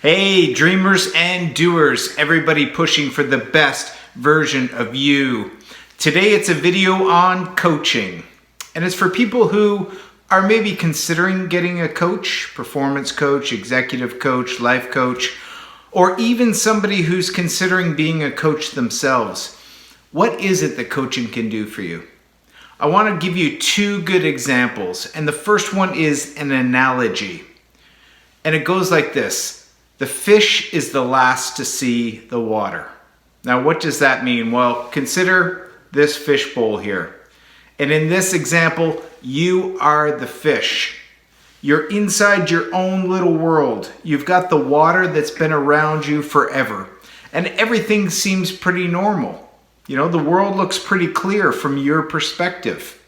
Hey, dreamers and doers, everybody pushing for the best version of you. Today it's a video on coaching, and it's for people who are maybe considering getting a coach, performance coach, executive coach, life coach, or even somebody who's considering being a coach themselves. What is it that coaching can do for you? I want to give you two good examples, and the first one is an analogy. And it goes like this. The fish is the last to see the water. Now, what does that mean? Well, consider this fish bowl here. And in this example, you are the fish. You're inside your own little world. You've got the water that's been around you forever. And everything seems pretty normal. You know, the world looks pretty clear from your perspective.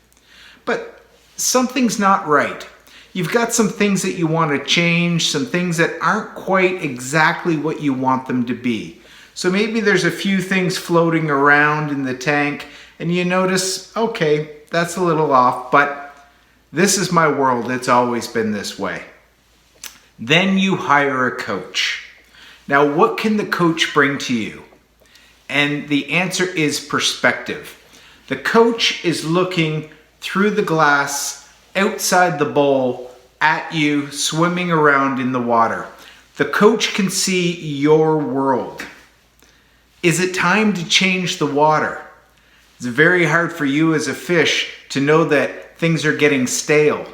But something's not right. You've got some things that you want to change, some things that aren't quite exactly what you want them to be. So maybe there's a few things floating around in the tank and you notice, okay, that's a little off, but this is my world. It's always been this way. Then you hire a coach. Now, what can the coach bring to you? And the answer is perspective. The coach is looking through the glass outside the bowl at you swimming around in the water. The coach can see your world. Is it time to change the water? It's very hard for you as a fish to know that things are getting stale.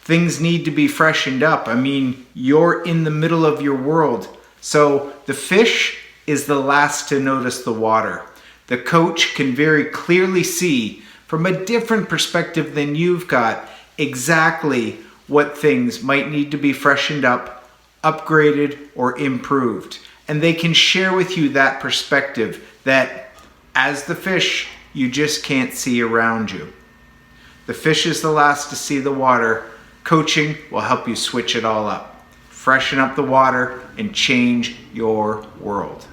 Things need to be freshened up. I mean, you're in the middle of your world. So the fish is the last to notice the water. The coach can very clearly see from a different perspective than you've got exactly what things might need to be freshened up, upgraded, or improved. And they can share with you that perspective that as the fish, you just can't see around you. The fish is the last to see the water. Coaching will help you switch it all up, freshen up the water, and change your world.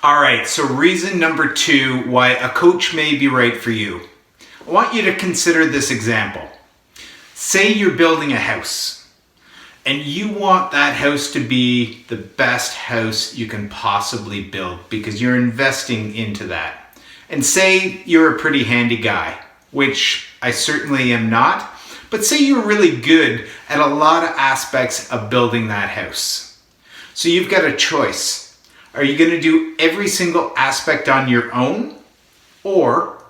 All right, so reason number two why a coach may be right for you. I want you to consider this example. Say you're building a house and you want that house to be the best house you can possibly build because you're investing into that. And say you're a pretty handy guy, which I certainly am not, but say you're really good at a lot of aspects of building that house. So you've got a choice. Are you going to do every single aspect on your own? Or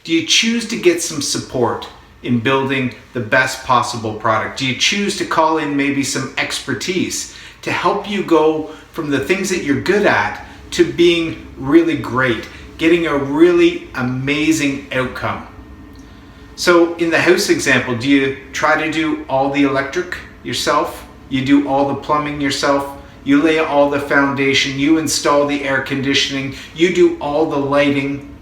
do you choose to get some support in building the best possible product? Do you choose to call in maybe some expertise to help you go from the things that you're good at to being really great, getting a really amazing outcome? So in the house example, do you try to do all the electric yourself? You do all the plumbing yourself? You lay all the foundation, you install the air conditioning, you do all the lighting.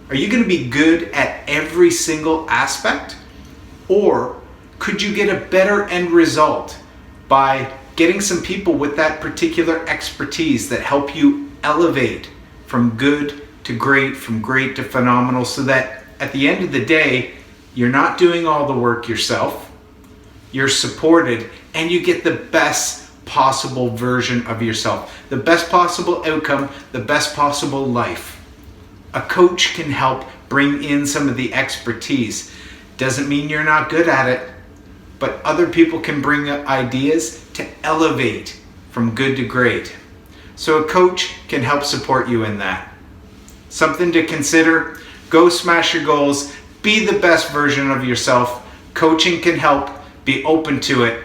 Are you going to be good at every single aspect? Or could you get a better end result by getting some people with that particular expertise that help you elevate from good to great, from great to phenomenal, so that at the end of the day, you're not doing all the work yourself, you're supported, and you get the best possible version of yourself, the best possible outcome, the best possible life. A coach can help bring in some of the expertise. Doesn't mean you're not good at it, but other people can bring ideas to elevate from good to great. So a coach can help support you in that. Something to consider. Go smash your goals. Be the best version of yourself. Coaching can help. Be open to it.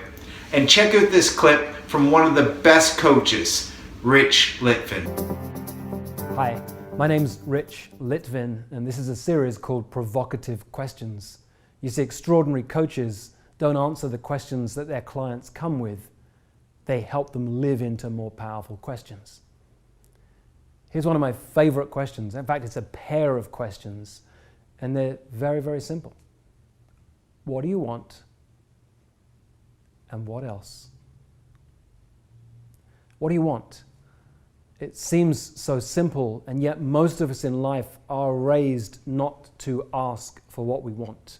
And check out this clip from one of the best coaches, Rich Litvin. Hi, my name's Rich Litvin, and this is a series called Provocative Questions. You see, extraordinary coaches don't answer the questions that their clients come with. They help them live into more powerful questions. Here's one of my favorite questions. In fact, it's a pair of questions, and they're very, very simple. What do you want? And what else? What do you want? It seems so simple, and yet most of us in life are raised not to ask for what we want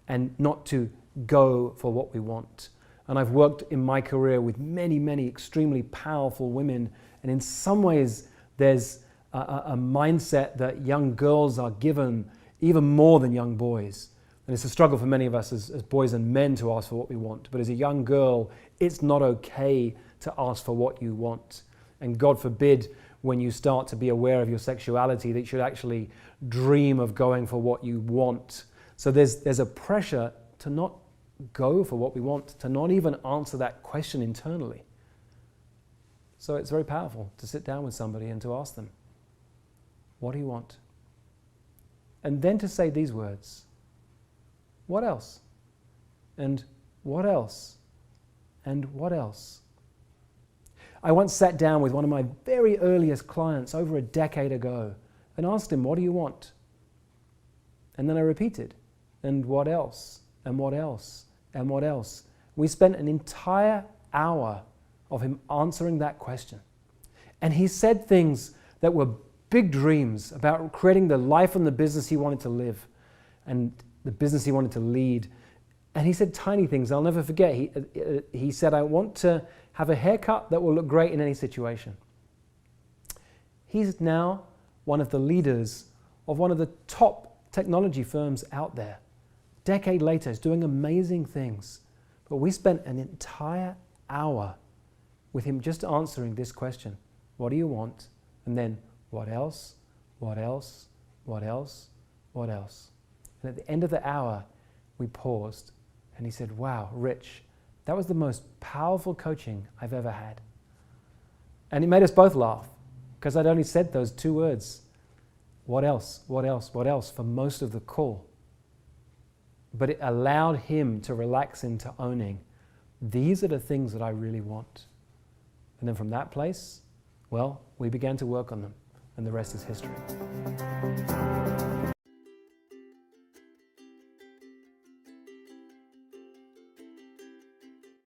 and not to go for what we want. And I've worked in my career with many, many extremely powerful women, and in some ways there's a mindset that young girls are given even more than young boys. And it's a struggle for many of us as boys and men to ask for what we want. But as a young girl, it's not okay to ask for what you want. And God forbid, when you start to be aware of your sexuality, that you should actually dream of going for what you want. So there's a pressure to not go for what we want, to not even answer that question internally. So it's very powerful to sit down with somebody and to ask them, what do you want? And then to say these words, what else? And what else? And what else? I once sat down with one of my very earliest clients over a decade ago and asked him, what do you want? And then I repeated, and what else? And what else? And what else? We spent an entire hour of him answering that question. And he said things that were big dreams about creating the life and the business he wanted to live and the business he wanted to lead. And he said tiny things I'll never forget. He said, I want to have a haircut that will look great in any situation. He's now one of the leaders of one of the top technology firms out there. A decade later, he's doing amazing things. But we spent an entire hour with him just answering this question. What do you want? And then, what else? What else? What else? What else? And at the end of the hour, we paused and he said, wow, Rich, that was the most powerful coaching I've ever had. And it made us both laugh because I'd only said those two words. What else? What else? What else? For most of the call. But it allowed him to relax into owning, these are the things that I really want. And then from that place, well, we began to work on them. And the rest is history.